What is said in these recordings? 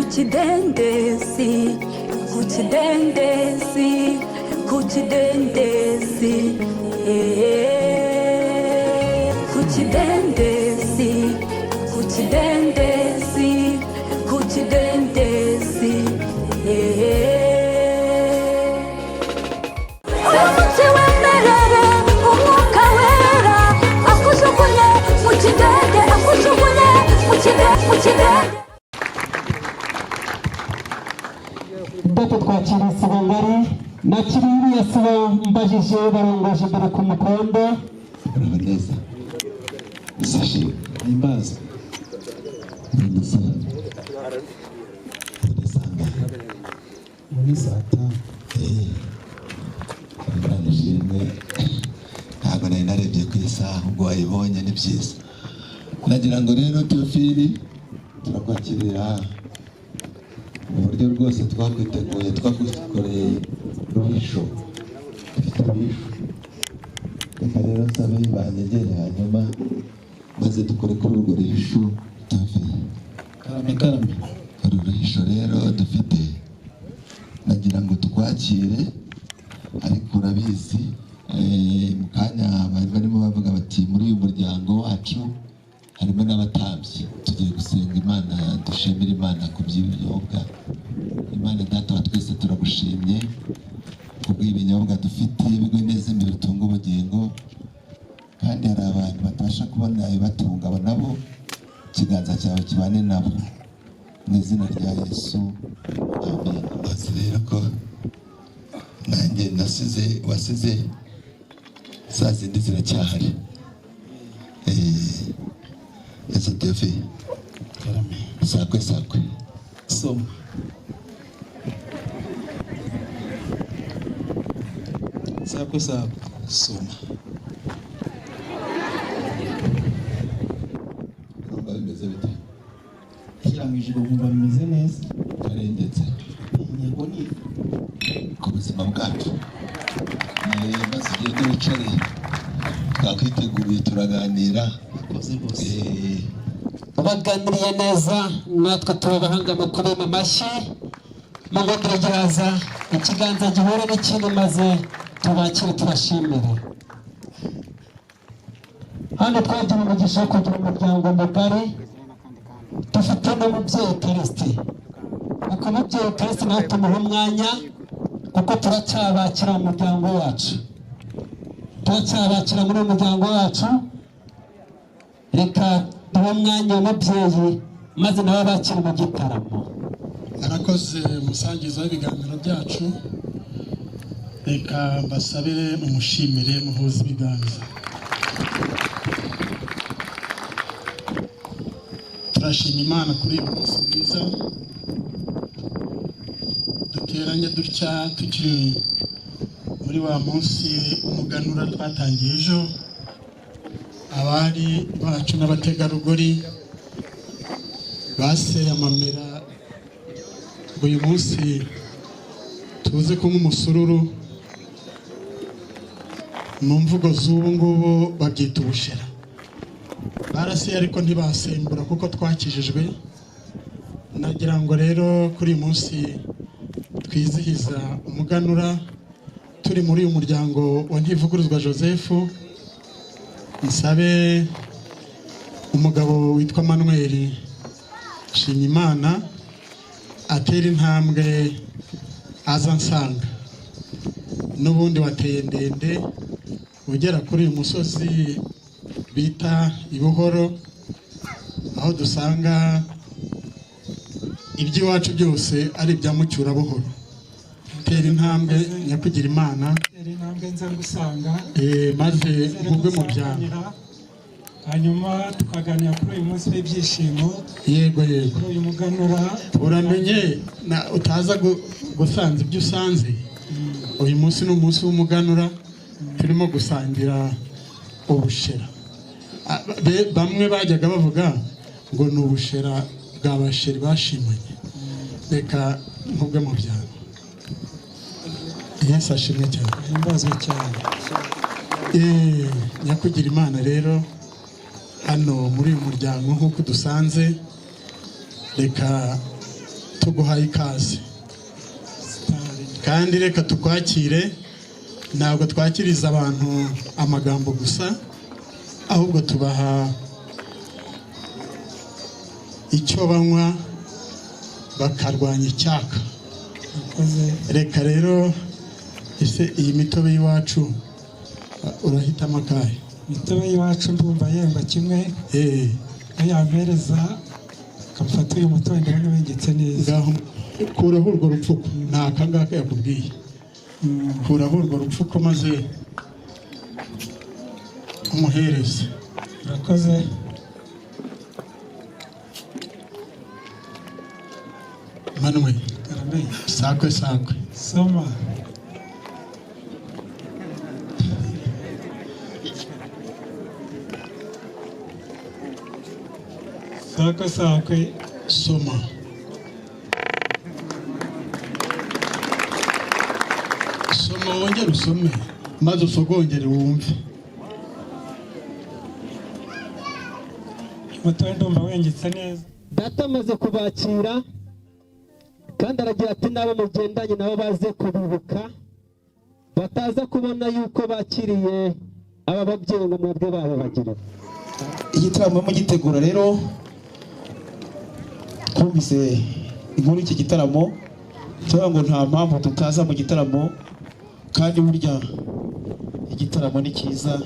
Kuchidendesi, kuchidendesi, kuchidendesi, kuchidendesi, kuchidendesi, kuchidendesi, Umunsi wemerere umwuka wera akujugunye mu kidende, akujugunye mu kidende. Data twakira sibo ngari nakiriye sibo mbajije barongoje mbere ku mukondo neza isashi imbaza neza muri sata ndanishimwe ntabwo nari narebye ku isaha ubwo wayibonye ni byiza nagira ngo rero Theophile turakwakirira uburyo rwose twakwiteguye twakukoreye ruhisho reka rero nsabe banyegere hanyuma maze dukore kuri urwo ruhisho karame uru ruhisho rero dufite nagira ngo tukwakire ariko urabizi mu kanya bari barimo bavuga bati muri uyu muryango wacu harimo n'abatambyi tugiye gusenga Imana dushimira Imana ku by'ibinyobwa Imana data wa twese turagushimye kubw'ibinyobwa dufite bigwe neza imbere utunga ubugingo kandi hari abantu batabasha kubona ibibatunga nabo ikiganza cyawe kibane nabo mu izina rya Yesu amen. Maze rero ko nanjye wasize za zindi ziracyahari ese Theophile sakwe soma sakwe soma urumva bimeze bite kirangije bumva bimeze neza karengetse yego ni ku buzima bwacu maze ugende wicare twakwiteguye turaganira baganiriye neza natwe turabahanga amakuru y'amashyi mugomba giraza ikiganza gihura n'ikindi maze tubakire tubashimire. Hano twagira umugisha wo kugira umuryango mugari dufite n'umubyeyi Kristi uko umubyeyi Kristi nawe tumuha umwanya kuko turacyabakira mu muryango wacu muri uyu muryango wacu reka duhe umwanya w'umubyeyi maze nawe bakira mu gitaramo. Arakoze umusangiza w'ibiganiro byacu reka mbasabire umushimire muhuza ibiganza. Turashima Imana kuri uyu munsi mwiza duteranye dutya tukiri muri wa munsi umuganura twatangiye ejo abari bacu n'abategarugori baseye amamera uyu munsi tuze kunywa umusururu mu mvugo z'ubu ngubu babyita ubushera barasiye ariko ntibasembura kuko twakijijwe. Nagira ngo rero kuri uyu munsi twizihiza umuganura turi muri uyu muryango wa Ntivuguruzwa Joseph. Nsabe umugabo witwa Manuel Nshimiyimana atera intambwe aza nsanga n'ubundi wateye ndende ugera kuri uyu musozi bita Ibuhoro aho dusanga iby'iwacu byose ari ibya Mucyurabuhoro. Tera intambwe nyakugira Imana nza gusanga maze mugwe mu byano hanyuma tukaganira kuri uyu munsi w'ibyishimo. Yego uyu muganura uramenye utaza gusanza ibyo usanze. Uyu munsi ni umunsi w'umuganura turimo gusangira ubushera. Bamwe bajyaga bavuga ngo ni ubushera bw'abasheri bashimanye. Reka mugwe mu byano. Yesu ashimwe cyane. Himbazwe cyane. Nyakugira Imana rero hano muri uyu muryango nk'uko dusanze, reka tuguhaye ikaze kandi reka tukwakire. Ntabwo twakiriza abantu amagambo gusa, ahubwo tubaha icyo banywa bakarwanya icyaka. Reka rero ese iyi mitobe y'iwacu urahitamo akahe? Imitobe y'iwacu ndumva yemba kimwe, yampereza akamufata uyu mutobe ndabona wengetse neza. Ngaho kuraho urwo rupfuko, nta kangaka yakubwiye. Kuraho urwo rupfuko maze umuhereze. Urakoze. Manuel, Karame. sakwe sakwe. Soma. Sakwe sakwe. Soma. Soma wongere usome maze usogongere wumve. Umutobe ndumva wengetse neza. Data amaze kubakira kandi aragira ati nabo mugendanye nabo baze kubibuka, bataza kubona yuko bakiriye aba babyeyi ngo mwebwe babo bagira. Igitaramo mugitegura rero, twumvise inkuru y'iki gitaramo tuvuga ngo nta mpamvu tutaza mu gitaramo, kandi burya igitaramo ni cyiza.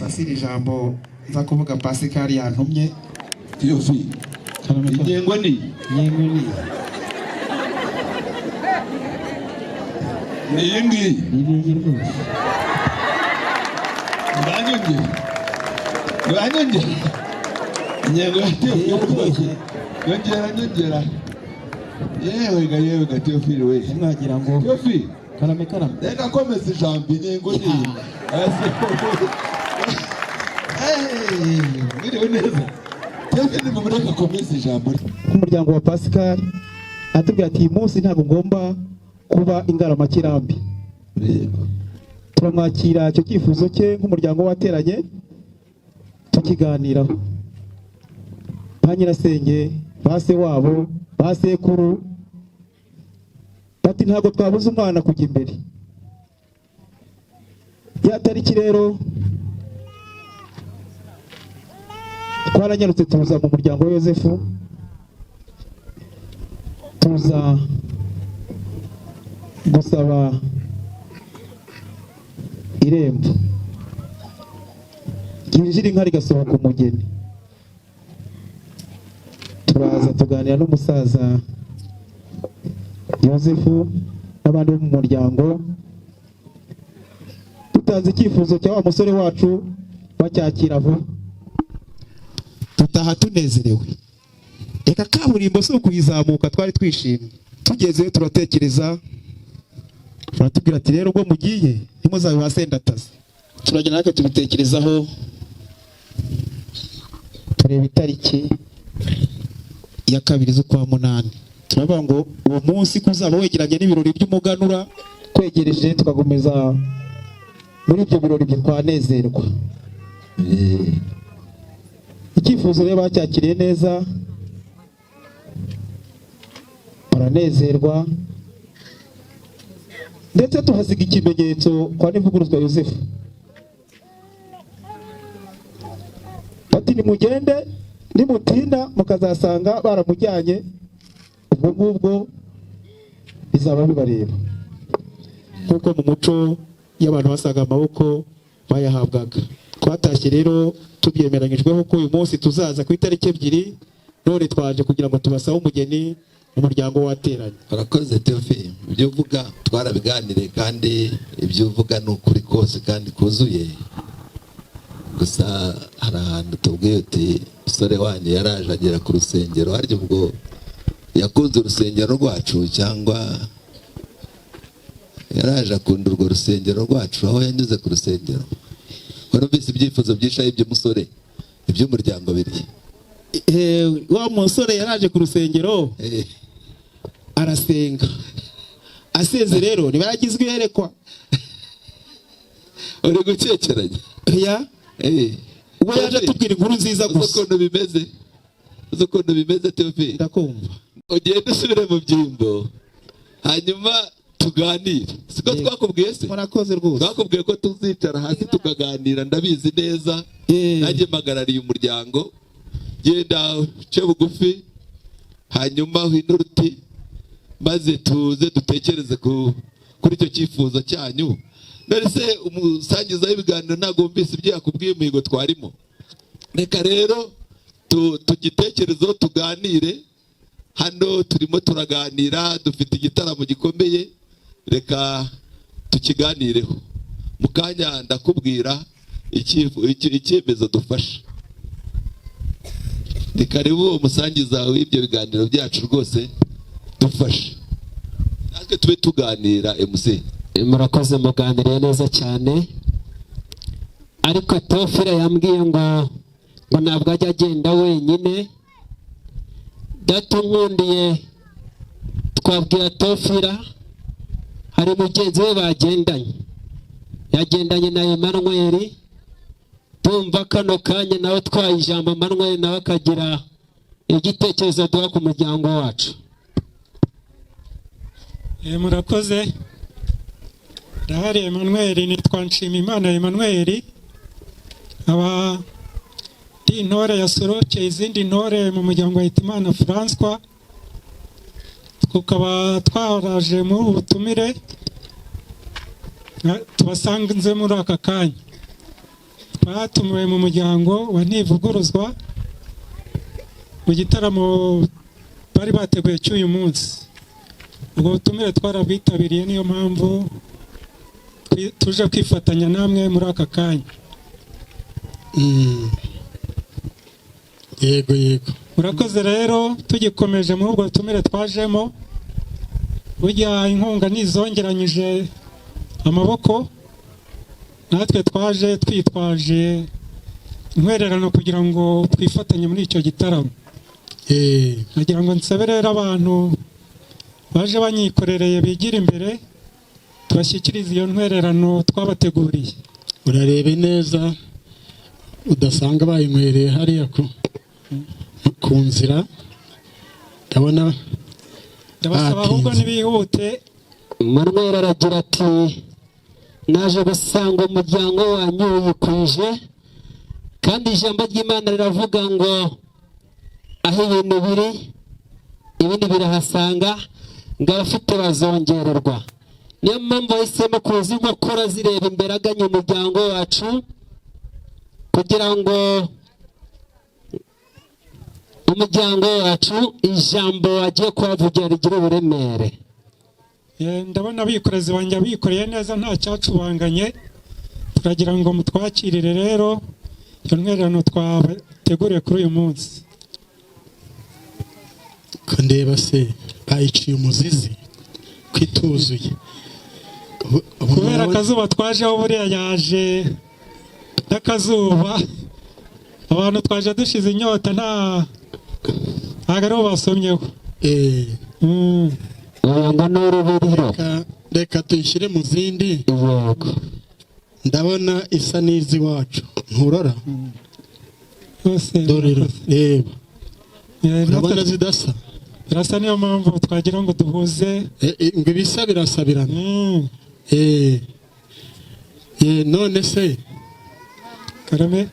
Basira ijambo nza kuvuga Pascal yantumye. Theophile, ingengo ni iyi ngiyi uranyongera ingengo ya Theophile nyongera yewe ga Theophile we Mwagira ngo Theophile karame reka komeza ijambo ingengo ni mwiriwe neza. Theophile mumureka komeza ijambo. umuryango wa Pascal atubwira ati uyu munsi ntabwo ngomba kuba Ingaramakirambi. Turamwakira icyo cyifuzo cye nk'umuryango wateranye tukiganiraho. Ba nyirasenge, ba se wabo, ba sekuru bati ntabwo twabuze umwana kujya imbere. Ya tariki rero twaranyarutse tuza mu muryango wa Yozefu, tuza gusaba irembo ryinjira inka rigasohoka umugeni. Turaza tuganira n'umusaza Yozefu n'abandi bo mu muryango, dutanze icyifuzo cya wa musore wacu bacyakira vuba, tutaha tunezerewe. Reka kaburimbo si ukuyizamuka, twari twishimye. Tugezeyo turatekereza, baratubwira ati rero ubwo mugiye ntimuzabe basendataze. Turagenda natwe tubitekerezaho, tureba itariki ya 2 z'ukwa munani. Turavuga ngo uwo munsi kuzaba wegeranye n'ibirori by'umuganura, twegereje tukagomeza muri ibyo birori twanezerwa. Icyifuzo rero bacyakiriye neza, baranezerwa, ndetse tuhasiga ikimenyetso kwa Nivuguruzwa Yozefu. Bati nimugende nimutinda mukazasanga baramujyanye, ubwo ngubwo bizaba bibareba. Kuko mu muco y'abantu basaga amaboko bayahabwaga. Twatashye rero tubyemeranyijweho ko uyu munsi tuzaza ku itariki 2, none twaje kugira ngo tubasabe umugeni mu muryango wateranye. Urakoze Theophile, ibyo uvuga twarabiganire kandi ibyo uvuga ni ukuri kose kandi kuzuye. Gusa hari ahantu tubwiye uti usore wanyu yaraje agera ku rusengero, harya ubwo yakunze urusengero rwacu cyangwa yaraje akunda urwo rusengero rwacu aho yanyuze ku rusengero? Warumvise ibyifuzo byishaye by'umusore iby'umuryango biri. Wa musore yaraje ku rusengero arasenga, aseze rero ntibagizwe yerekwa. uri gukekeranya ya ubwo yaje tubwira inkuru nziza gusa uzi ukuntu bimeze Theophile ndakumva ugende usubire mu byimbo hanyuma tuganire siko twakubwiye se murakoze rwose twakubwiye ko tuzicara hasi tukaganira ndabizi neza nanjye mpagarariye umuryango genda uce bugufi hanyuma uhindure uti maze tuze dutekereze kuri icyo cyifuzo cyanyu none se umusangiza w'ibiganiro ntabwo wumvise ibyo yakubwiye umuhigo twarimo reka rero tugitekerezeho tuganire hano turimo turaganira dufite igitaramo gikomeye reka tukiganireho mu kanya ndakubwira icyemezo dufasha ni karibu umusangiza w'ibyo biganiro byacu rwose dufashe natwe tube tuganira MC murakoze muganiriye neza cyane ariko Theophile yambwiye ngo ntabwo ajya agenda wenyine datunkundiye twabwira Theophile hari mugenzi we bagendanye yagendanye na Emmanuel tumva kano kanya nawe twaye ijambo Emmanuel nawe akagira igitekerezo duha ku muryango wacu. Murakoze ndahari Emmanuel nitwa Nshimiyimana Emmanuel aba ndi intore yasorokeye izindi ntore mu muryango wa Hitimana François tukaba twaraje mu butumire tubasanze muri aka kanya twatumiwe mu muryango wa Ntivuguruzwa mu gitaramo bari bateguye cy'uyu munsi ubwo butumire twarabwitabiriye niyo mpamvu tuje kwifatanya namwe muri aka kanya. Yego murakoze rero tugikomeje muri ubwo butumire twajemo burya inkunga nizongeranyije amaboko natwe twaje twitwaje intwererano kugira ngo twifatanye muri icyo gitaramo. Nagira ngo nsabe rero abantu baje banyikorereye bigira imbere tubashyikirize iyo ntwererano twabateguriye. Urarebe neza udasanga bayinywereye hariya ku nzira ndabona ndabasaba ahubwo nibihute. Emmanuel aragira ati naje gusanga umuryango wanyu wikwije kandi ijambo ry'Imana riravuga ngo aho ibintu biri ibindi birahasanga ngo abafite bazongererwa. Niyo mpamvu bahisemo kuza inkokora zireba imbere aganye umuryango wacu kugira ngo umuryango wacu ijambo agiye kuhavugira rigire uburemere. Ndabona abikorezi banjye abikoreye neza nta cyacubanganye turagira ngo mutwakirire rero iyo ntwererano twabateguriye kuri uyu munsi. ko ndeba se bayiciye umuzizi kwituzuye kubera akazuba twajeho buriya yaje n'akazuba abantu twaje dushize inyota ntabwo ariho basomyeho. Reka tuyishyire mu zindi ndabona isa n'iz'iwacu nturora dore reba urabona zidasa birasa niyo mpamvu twagira ngo duhuze ngo ibisa birasabirana. None se karame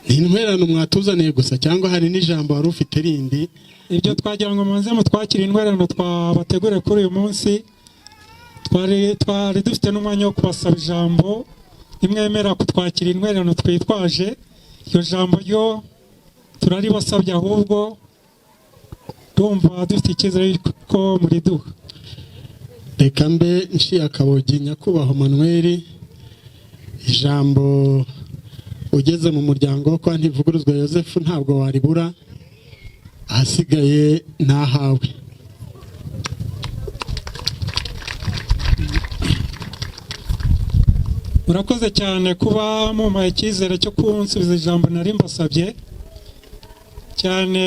ni intwererano mwatuzaniye gusa cyangwa hari n'ijambo wari ufite rindi? Ibyo twagira ngo muze mutwakire intwererano twabategure kuri uyu munsi. Twari dufite n'umwanya wo kubasaba ijambo nimwemera kutwakira intwererano twitwaje iryo jambo ryo turaribasabye ahubwo ndumva dufite icyizere ko muri duha. Reka mbe nshiye akabogi nyakubahwa Manuel ijambo ugeze mu muryango wo kwa Ntivuguruzwa Yozefu ntabwo waribura ahasigaye nahawe. Murakoze cyane kuba mumpaye icyizere cyo kunsubiza ijambo nari mbasabye cyane.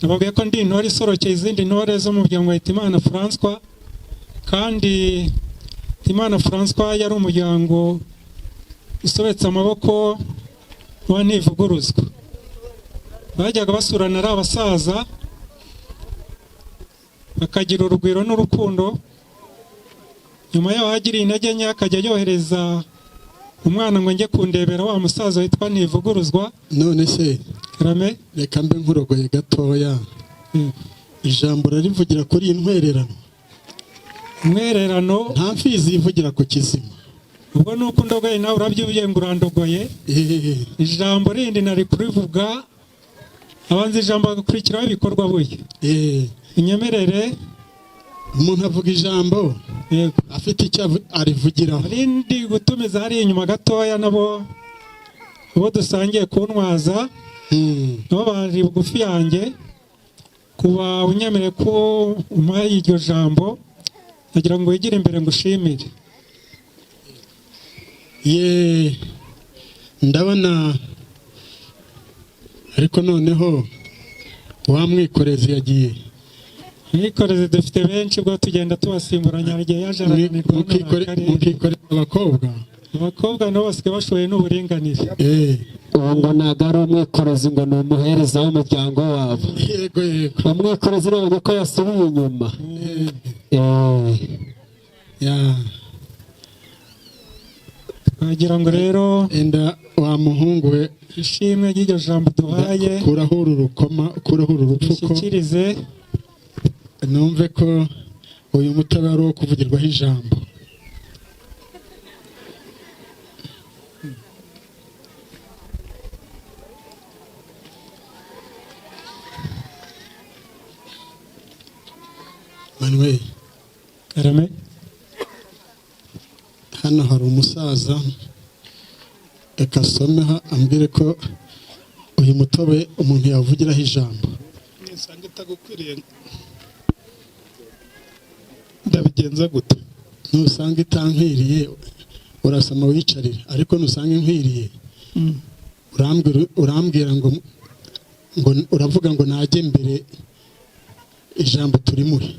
Nababwiye ko ndi intore isorokeye izindi ntore zo mu muryango wa Hitimana François kandi Imana François yari umuryango usobetse amaboko wa ntivuguruzwa. Bajyaga basurana ari abasaza bakagira urugwiro n'urukundo. Nyuma yaho hagiriye intege nke akajya yohereza umwana ngo njye kundebera wa musaza witwa ntivuguruzwa. none se Karame, reka mbe nkurogoye gatoya. Ijambo rarivugira kuri iyi ntwererano. umwererano Nta mfizi yivugira ku kizima. ubwo nuko ndogoye nawe urabyubiye ngo urandogoye. Ijambo rindi nari kurivuga abanza ijambo agakurikiraho ibikorwa buye. Inyemerere Umuntu avuga ijambo yego afite icyo arivugiraho. rindi gutumiza hari inyuma gatoya nabo ubo dusangiye kuntwaza nabo bari bugufi yanjye kuba unyemereye ko umpaye iryo jambo nagira ngo wigire imbere ngo ushimire. Ye ndabona ariko noneho wa mwikorezi yagiye. Mwikoreze dufite benshi bwo tugenda tubasimburanya igihe yaje arananirwa Mukikoreza abakobwa. abakobwa nabo basigaye bashoboye n'uburinganire. ubu ngo ntabwo ari umwikorezi ngo ni umuhereza w'umuryango wabo. Yego yego. Umwikorezi urabona ko yasubiye inyuma. Ya Wagira ngo rero enda wa muhungu we ishimwe ry'iryo jambo duhaye kuraho uru rukoma, kuraho uru rupfuko, dushyikirize numve ko uyu mutaba ari uwo kuvugirwaho ijambo. Manuel, Karame, hano hari umusaza reka asomeho ambwire ko uyu mutobe umuntu yavugiraho ijambo. Nisanga itagukwiriye ndabigenza gute? Nusanga itankwiriye urasoma wicarire, ariko nusanga inkwiriye urambwira ngo uravuga ngo najye mbere ijambo turimuhe.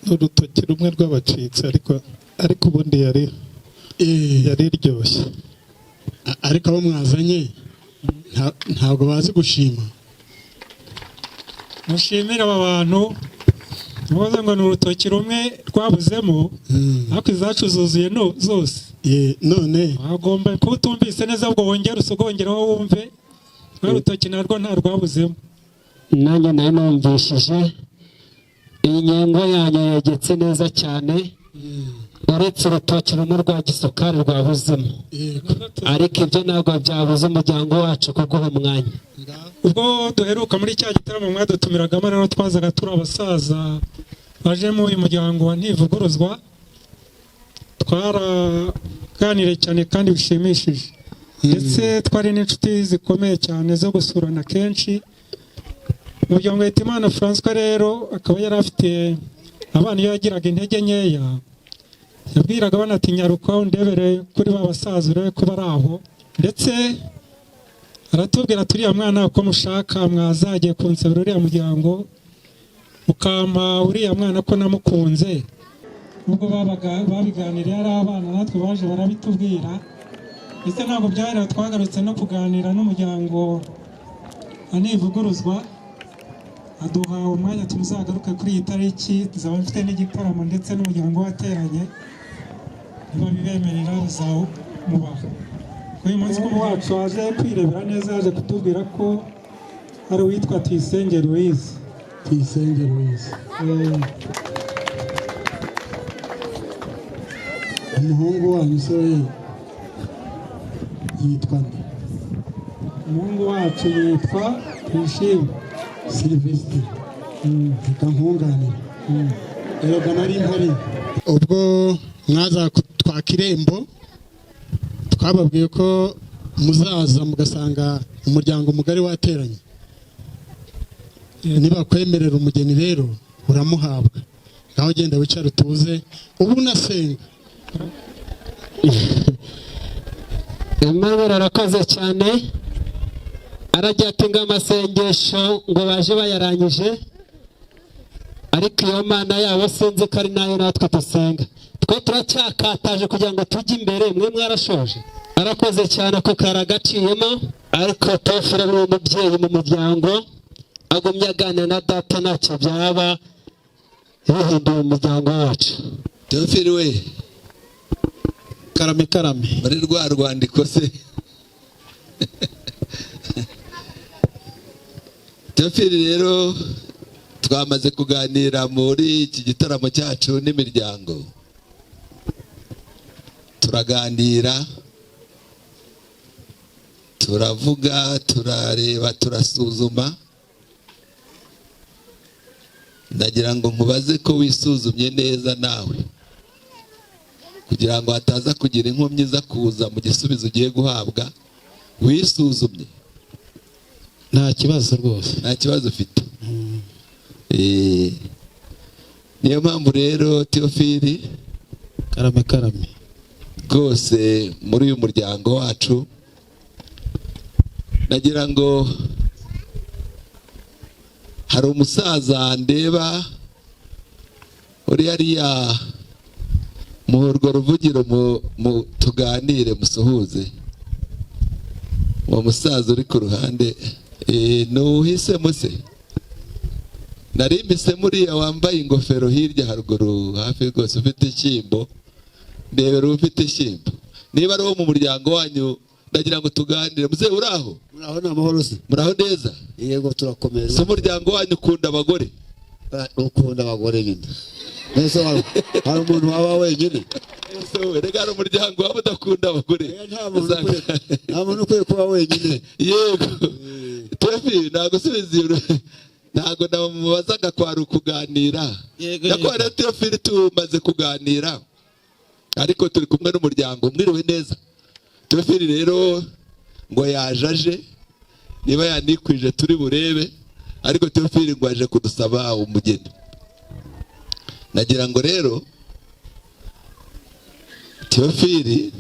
N'urutoki rumwe rw'abacitse ariko ubundi yari iryoshye. Ariko abo mwazanye ntabwo bazi gushima. mushimire aba bantu mubaze ngo ni urutoki rumwe rwabuzemo ariko izacu zuzuye zose. None wagomba kuba utumvise neza ubwo wongera usogongeraho wumve rwa rutoki narwo nta rwabuzemo. Nanjye nayo numvishije iyi nyengo yanyu yegetse neza cyane, uretse urutoki rumwe rwa gisukari rwabuzemo, ariko ibyo ntabwo byabuze umuryango wacu kuguha umwanya. ubwo duheruka muri cya gitaramo mwadutumiragamo rero twazaga turi abasaza baje mu uyu muryango wa ntivuguruzwa, twaraganiriye cyane kandi bishimishije, ndetse twari n'inshuti zikomeye cyane zo gusurana kenshi. Umuryango wa Imana François rero akaba yari afite abana iyo yagiraga intege nkeya yabwiraga abana ati nyaruka undebere kuri ba basaza urebe ko bari aho, ndetse aratubwira turiya mwana ko mushaka mwazagiye kunsabira uriya muryango mukampa uriya mwana ko namukunze. Ubwo babiganiriye ari abana natwe baje barabitubwira, ndetse ntabwo byari twagarutse no kuganira n'umuryango wa ntivuguruzwa, aduha umwanya tumuzagaruke kuri iyi tariki, tuzaba mfite n'igitaramo ndetse n'umuryango wateranye, niba bibemerera bizawubaha. Uyu munsi wacu waje kwirebera neza, yaje kutubwira ko ari uwitwa Tuyisenge Louise. Tuyisenge Louise. Umuhungu wanyu se yitwa nde? Umuhungu wacu yitwa Twishime Sylvestre. Reka nkunganire. Erega nari mpari ubwo mwaza twaka irembo, twababwiye ko muzaza mugasanga umuryango mugari wateranye. Niba kwemerera umugeni rero uramuhabwa. Ngaho genda wicare utuze ubu unasenga. Imana arakoze cyane, aragira ati ngo amasengesho ngo baje bayarangije, ariko iyo mana yabo sinzi ko ari nayo natwe dusenga. Twe turacyakataje kugira ngo tujye imbere, mwe mwarashoje. Arakoze cyane ko karagaciyemo, ariko Tofile ari umubyeyi mu muryango, agumye aganira na data ntacyo byaba bihinduye umuryango wacu. Tofile we, karame karame, muri rwa rwandiko se Tofile rero twamaze kuganira muri iki gitaramo cyacu n'imiryango, turaganira, turavuga, turareba, turasuzuma. Ndagira ngo nkubaze ko wisuzumye neza nawe, kugira ngo hataza kugira inkomyi za kuza mu gisubizo ugiye guhabwa. Wisuzumye? nta kibazo rwose, nta kibazo ufite. Niyo mpamvu rero Tofile, karame karame, rwose muri uyu muryango wacu nagira ngo hari umusaza ndeba uri hariya muhurwa ruvugiro, tuganire musuhuze uwo musaza uri ku ruhande. Nuhisemo se? Nari mpisemo uriya wambaye ingofero hirya haruguru hafi rwose, ufite ishyimbo. Ndebera ufite ishyimbo. Niba ari uwo mu muryango wanyu ndagira ngo tuganire. Muze uraho? Muraho n'amahoro se? Muraho neza? Yego turakomeza. Se umuryango wanyu ukunda abagore? Ukunda abagore nyine. Nese hari umuntu waba wenyine? Rega hari umuryango waba udakunda abagore? Nta muntu ukwiye kuba wenyine. Yego. Tofile ntabwo subiza, ntabwo namubazaga kwari ukuganira. Nyakubahwa rero Tofile tumaze kuganira, ariko turi kumwe n'umuryango. Mwiriwe neza? Tofile rero ngo yajaje, niba yanikwije turi burebe, ariko Tofile ngo aje kudusaba umugeni. Nagira ngo rero Tofile,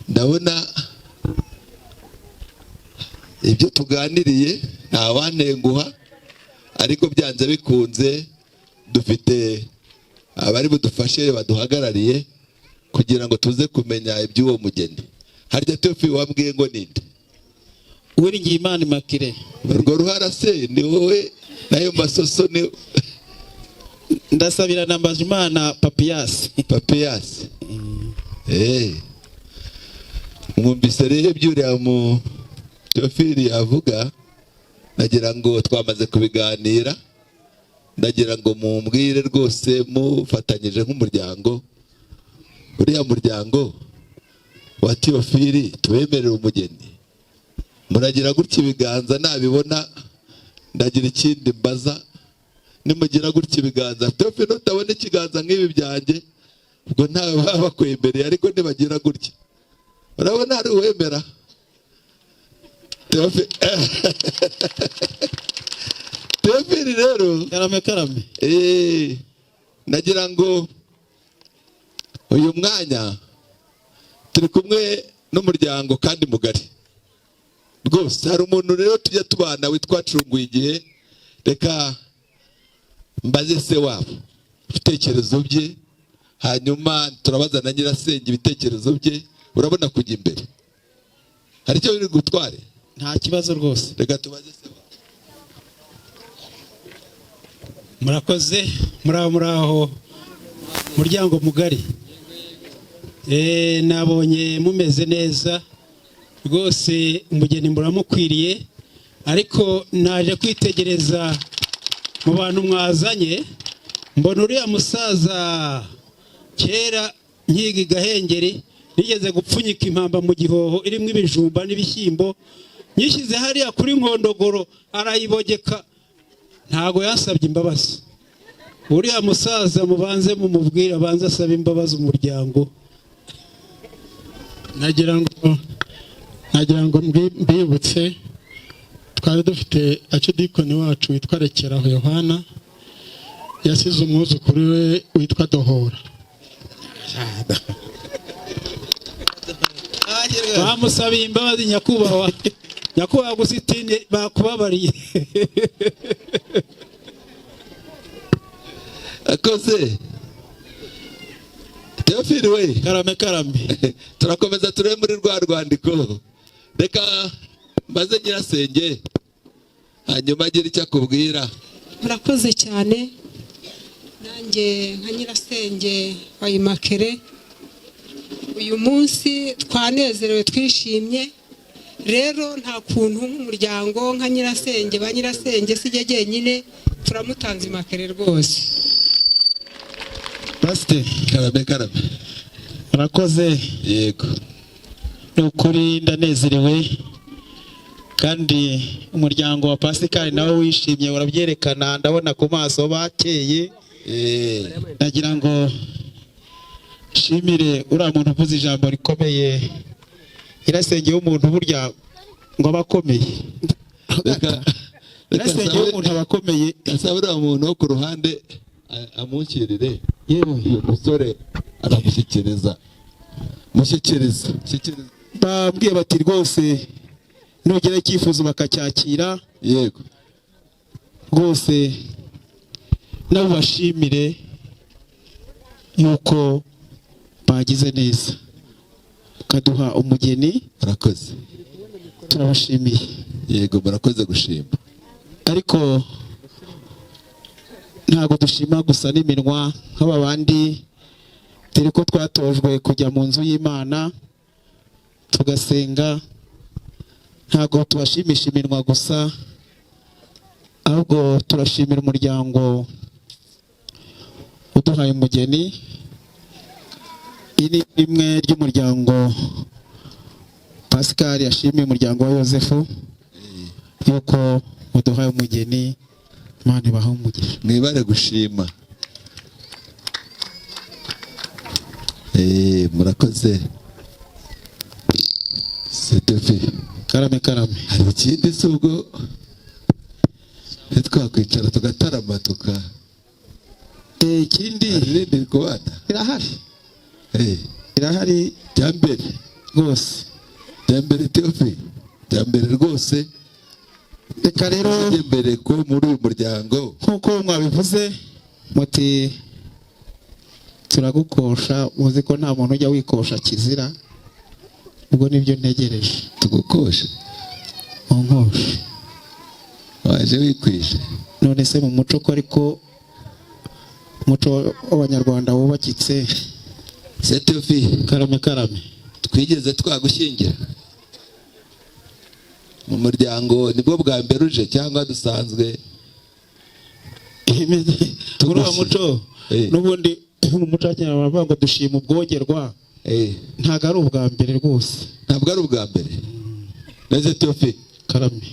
ndabona ibyo tuganiriye nta wantenguha, ariko byanze bikunze dufite abari budufashe baduhagarariye kugira ngo tuze kumenya iby'uwo mugeni. Harya Tofile wambwiye ngo ninde? Uwiringiyimana Immaculée. Urwo ruhara se ni wowe? Nayo masoso ni Ndasabira na Mbazimana Papias. Papias. Mwumvise rero by'uriya mu Tofile avuga, nagira ngo twamaze kubiganira, ndagira ngo mumbwire rwose mufatanyije nk'umuryango, uriya muryango wa Tofile tubemerera umugeni. Muragira gutya ibiganza, nabibona ndagira ikindi mbaza. Nimugira gutya ibiganza, Tofile utabona ikiganza nk'ibi byanjye ubwo ntawe baba bakwemereye, ariko nibagira gutya urabona hari uwemera. Tofile rero Karame karame. Nagira ngo uyu mwanya turi kumwe n'umuryango kandi mugari rwose. Hari umuntu rero tujya tubana witwa Cunguye igihe, reka mbaze se wabo ibitekerezo bye, hanyuma turabaza na nyirasenge ibitekerezo bye. Urabona kujya imbere hari icyo biri gutware? Nta kibazo rwose. Reka tubaze se wabo. Murakoze, muraho muryango mugari. Nabonye mumeze neza rwose, umugeni muramukwiriye, ariko naje kwitegereza mu bantu mwazanye, mbona uriya musaza kera nkiga Gahengeri nigeze gupfunyika impamba mu gihoho irimo ibijumba n'ibishyimbo, nyishyize hariya kuri Nkondogoro arayibogeka, ntago yansabye imbabazi. Uriya musaza mubanze mumubwire abanze asaba imbabazi umuryango. nagira ngo mbibutse, twari dufite Archidikoni wacu witwa Rekeraho Yohana, yasize umwuzukuru we witwa Dohora. Bamusabiye imbabazi nyakubahwa. nyakubahwa Agusitini bakubabariye. akoze Theophile we Karame turakomeza turebe muri rwa rwandiko. Reka mbaze nyirasenge hanyuma agira icyo akubwira. murakoze cyane. Nanjye nka nyirasenge wa Imakere, uyu munsi twanezerewe twishimye. Rero nta kuntu nk'umuryango nka nyirasenge ba nyirasenge sijye jyenyine, turamutanze Imakere rwose. Pastor Karame murakoze. yego Nukuri ndanezerewe kandi umuryango wa Pascal nawe wishimye urabyerekana, ndabona ku maso bakeye. Nagira ngo shimire uriya muntu uvuze ijambo rikomeye. Irasenge y'umuntu burya ngo abakomeye. Irasenge y'umuntu abakomeye. Asa uriya muntu wo ku ruhande amushyirire. Yewe uyu musore aramushyikiriza. Mushyikiriza. bambwiye bati rwose nugera icyifuzo bakacyakira. Yego Rwose nabo bashimire yuko bagize neza kaduha umugeni. murakoze. Turabashimiye. Yego murakoze gushima. Ariko ntabwo dushima gusa n'iminwa nk'aba bandi, dore ko twatojwe kujya mu nzu y'Imana tugasenga. Ntabwo tubashimisha iminwa gusa, ahubwo turashimira umuryango uduhaye umugeni. Iri rimwe ry'umuryango Pascal yashimiye umuryango wa Yosefu yuko uduhaye umugeni. Imana ibahe umugisha. Mwibare gushima. murakoze. Setefi Karame hari ikindi se ubwo twakwicara tugatarama ikindi irindi kubana irahari byambere rwose. byambere Theophile byambere rwose. Reka rero mbere ko muri uyu muryango nk'uko mwabivuze muti turagukosha, muzi ko nta muntu ujya wikosha kizira. Ubwo nibyo ntegereje. tugukoshe Unkoshe waje wikwishe. none se mu muco ko ariko umuco w'Abanyarwanda wubakitse. Setefi Karame twigeze twagushyingira mu muryango nibwo bwa mbere uje cyangwa dusanzwe muri uwo muco n'ubundi mu muco wa Kinyarwanda bavuga ngo dushima ubwogerwa. Ntabwo ari ubwa mbere rwose. Ntabwo ari ubwa mbere. Neze Theophile Karame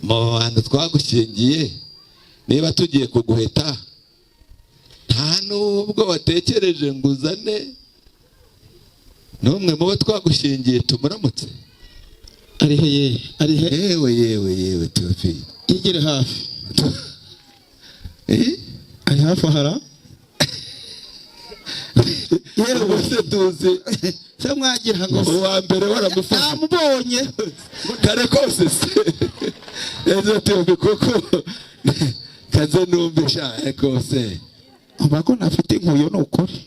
mu bantu twagushyingiye niba tugiye kuguheta nta nubwo watekereje ngo uzane n'umwe mu bo twagushyingiye tumuramutse? Ari he yewe Theophile yigire hafi. Ari hafi ahara. yewe se tuzi se mwagira ngo uwa mbere waramufashe namubonye kare kose se. Neze Theophile kuko kaze numve sha kose ubako nafite inkuyo n'ukuri.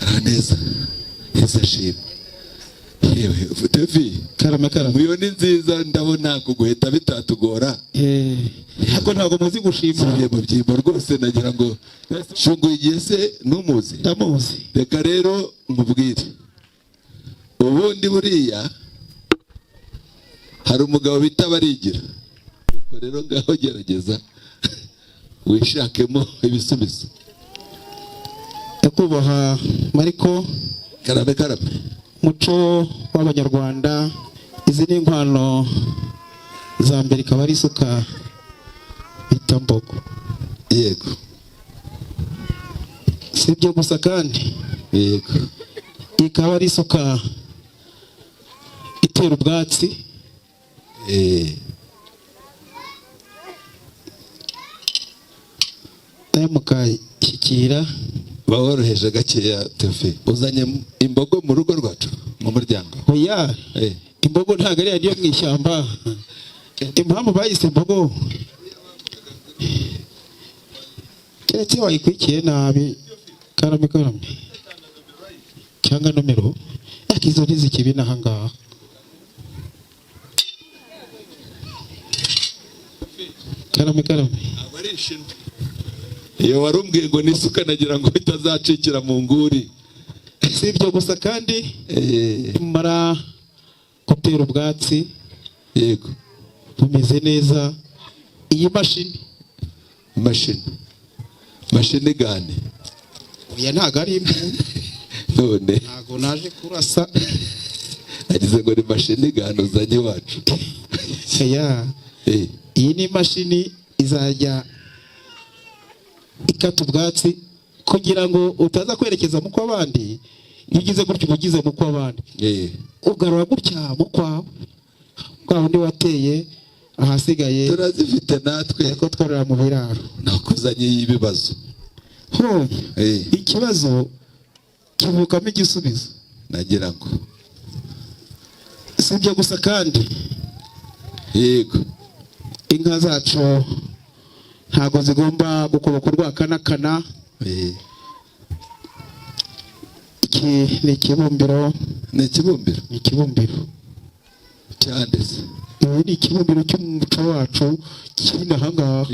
araneza shima. yewe Theophile Karame muyo ni nziza ndabona kuguheta bitatugora. ntabwo muzi gushima. mu byimbo rwose nagira ngo shungu igihe se numuzi. Ndamuzi. Reka rero nkubwire ubundi buriya hari umugabo bita Barigira. Ubwo rero ngaho gerageza wishakemo ibisubizo. Nyakubahwa Mariko Karame muco w'Abanyarwanda, izi ni inkwano za mbere, ikaba ari isuka bita mbogo. Yego si ibyo gusa kandi yego ikaba ari isuka itera ubwatsi. nawe mukashyikira baworoheje gakeya Tefe uzanye imbogo mu rugo rwacu mu muryango oya imbogo ntabwo ari yo mu ishyamba impamvu bayise imbogo keretse wayikurikiye nabi karame cyangwa nomero izo ntizikibi n'ahangaha karame iyo warumbwiye ngo nisuka nagira ngo bitazacikira mu nguri si ibyo gusa kandi mara gutera ubwatsi yego bumeze neza iyi mashini gane oya ntabwo ari none ntabwo naje kurasa nagize ngo ni mashini gane uzanye iwacu iyi ni imashini izajya ikata ubwatsi kugira ngo utaza kwerekeza mu kw'abandi iyo ugize gutya uba ugize mu kw'abandi ugarura gutya mu kwawe kwa wundi wateye ahasigaye turazifite natwe ko tworora mu biraro nakuzanye y'ibibazo ikibazo kivukamo igisubizo nagira ngo si ibyo gusa kandi yego inka zacu ntabwo zigomba gukoboka urwakanakana iki ni ikibumbiro cyanditse ibi ni ikibumbiro cy'umuco wacu kiri ahangaha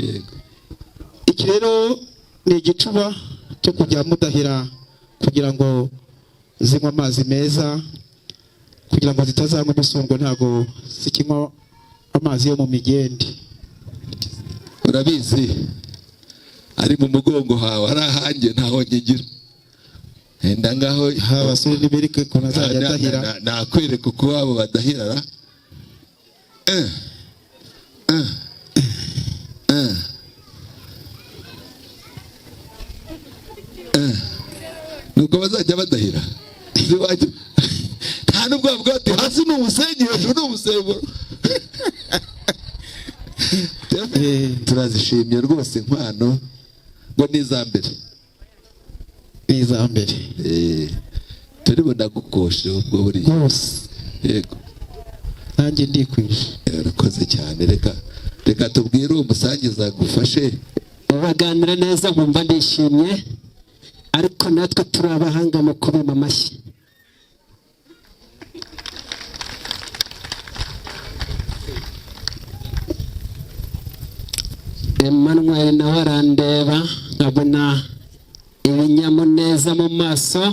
iki rero ni igicuba cyo kujya mudahira kugira ngo zinywe amazi meza kugira ngo zitazanywa imisongo ntabwo zikinywa amazi yo mu migende urabizi ari mu mugongo hawe ari ahanjye ntaho nyigira henda ngaho abasore nibereke ko nazajya adahira nakwereka uko wabo badahirara nuko bazajya badahira nta nubwo bavuga bati hasi ni umusenyi hejuru ni umusemburo turazishimye rwose inkwano ngo ni iza mbere turi bunagukoshe ubwo buri yego nanjye ndikwije urakoze cyane reka tubwire uwo musangiza gufashe baganira neza nkumva ndishimye ariko natwe turi abahanga mu kubima amashyi Emmanuel nawe arandeba nkabona ibinyamuneza mu maso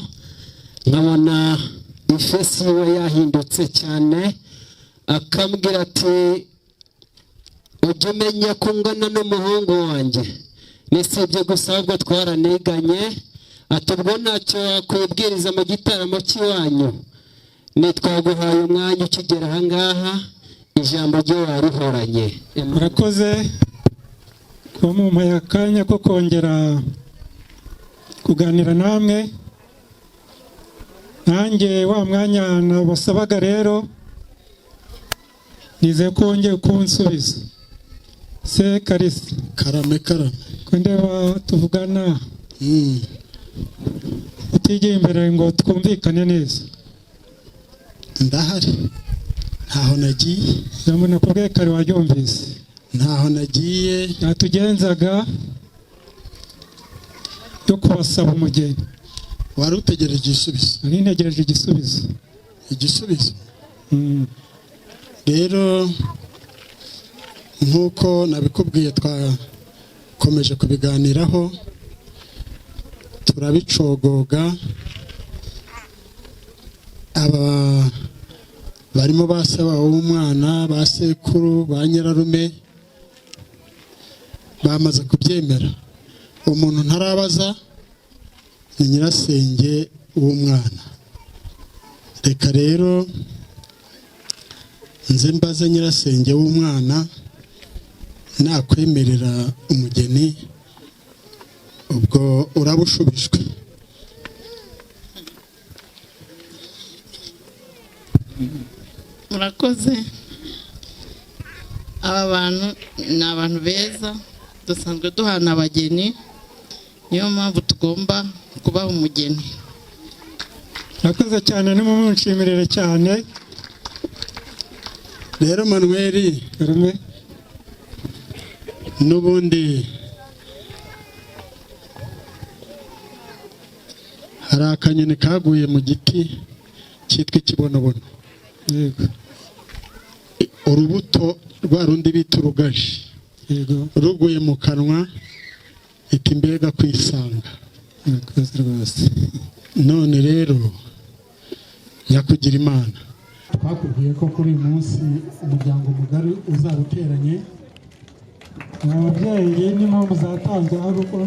nkabona ifesi yiwe yahindutse cyane akambwira ati ujye umenya ko ungana n'umuhungu wanjye nisibye gusa ahubwo twaraniganye ati ubwo ntacyo wakwibwiriza mu gitaramo cy'iwanyu nitwaguhaye umwanya ukigera ahangaha ijambo ryo warihoranye murakoze kuba mumpaye akanya ko kongera kuganira namwe nanjye wa mwanya nabasabaga rero nizeye ko wongeye kunsubiza se Karisi karame ko ndeba tuvugana utigiye imbere ngo twumvikane neza ndahari ntaho nagiye ndabona kubwe kare waryumvise ntaho nagiye natugenzaga yo kubasaba umugeni wari utegereje igisubizo nari ntegereje igisubizo rero nk'uko nabikubwiye twakomeje kubiganiraho turabicogoga aba barimo basaba w'umwana ba sekuru ba nyirarume bamaze kubyemera umuntu ntarabaza ni nyirasenge w'umwana reka rero nze mbaze nyirasenge w'umwana nakwemerera umugeni ubwo urabushubijwe murakoze aba bantu ni abantu beza dusanzwe duhana abageni niyo mpamvu tugomba kubaha umugeni. Murakoze cyane nimumunshimirire cyane. Rero Manuel n'ubundi hari akanyoni kaguye mu giti cyitwa ikibonobono. Yego. Urubuto rwa rundi bita urugashi. Yego. Ruguye mu kanwa iti mbega kwisanga. Murakoze rwose. None rero nyakugira Imana, twakubwiye ko kuri uyu munsi umuryango mugari uzabuteranye. Ababyeyi n'impamvu zatanzwe ahubwo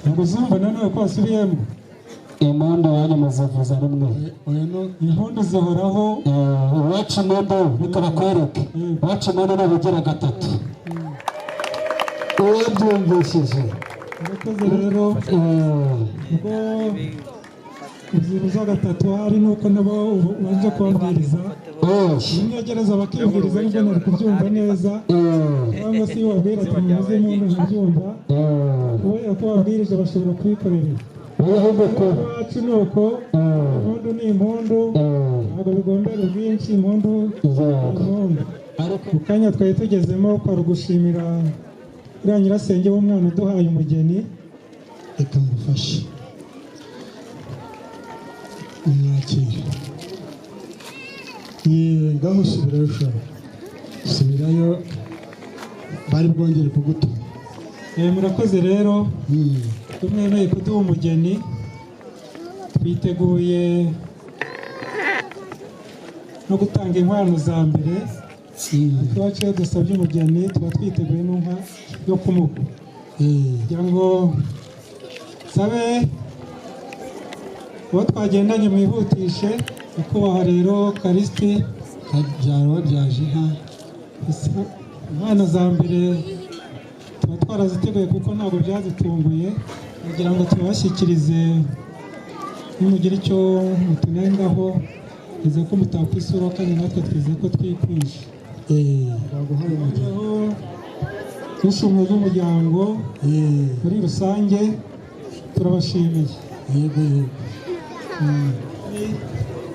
ntabwo uzumva nanone ko wasubiyemo. Impundu wanyu muzivuza rimwe. Impundu zihoraho. Uwacu impundu bikabakwereke. Uwacu impundu n'abagira gatatu. Uwabyumvishije. Murakoze rero ubwo uzibuza gatatu hari nuko nabo ubanje kubabwiriza. Nimwegereza bakibwiriza nibwo nari kubyumva neza. Cyangwa se iyo wabwira ati muze impundu ntibyumva. Kubera ko wabwirije bashobora kuyikorera. Iwacu ni uko impundu ni impundu, ntabwo bigombera ubwinshi. Impundu impundu. Mu kanya twari tugezemo kwari ugushimira uriya nyirasenge w'umwana uduhaye umugeni. Reka ngufashe umwakire. Ngaho usubirayo ushobora usubirayo, bari bwongere kugutuma. Murakoze rero tumwemeye kuduha umugeni. Twiteguye no gutanga inkwano za mbere. Iwacu iyo dusabye umugeni tuba twiteguye n'inka yo kumuha kugira ngo sabe uwo twagendanye mwihutishe. Nyakubahwa rero Karisiti byaro byaje inka. Inkwano za mbere tuba twaraziteguye kuko ntabwo byadutunguye, kugira ngo tubashyikirize nimugira icyo mutunengaho twizeye ko mutakwisura, kandi natwe twizeye ko twikwije. Baguhaye umugeni. N'ishimwe ry'umuryango muri rusange turabashimiye. Yego yego.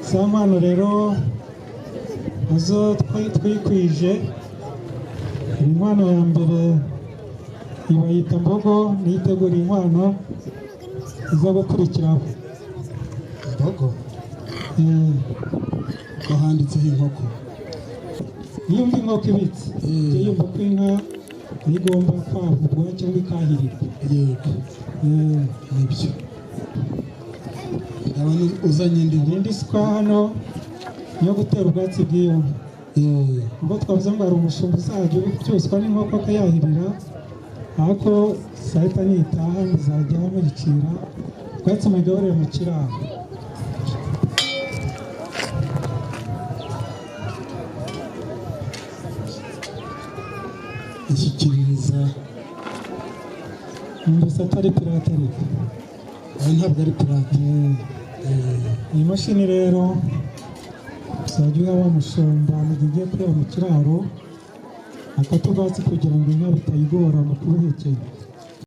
Za nkwano rero nazo twikwije. Inkwano ya mbere ibayita mbogo, niyo itegura inkwano iza gukurikiraho. Mbogo? Ko handitseho inkoko. Iyo umva inkoko ibitse jya yumva ko inka niyo igomba kwavugwa cyangwa ikahirirwa. Yego. Nibyo. Ndabona uzanye indi sikwa hano niyo gutera ubwatsi bw'iyo nka. Ubwo twavuze ngo hari umushumba uzajya ubyuswa n'inkoko akayahirira, ariko sahita nitaha muzajya muricira ubwatsi mugaburire mu kiraro. Ishyikiriza. Mbese atari pirate ariko. Ntabwo ari pirate. Iyi mashini rero uzajya uha umushumba mu gihe ugiye kureba mu kiraro akata ubwatsi kugira ngo inka bitayigora mu kubuhekenya.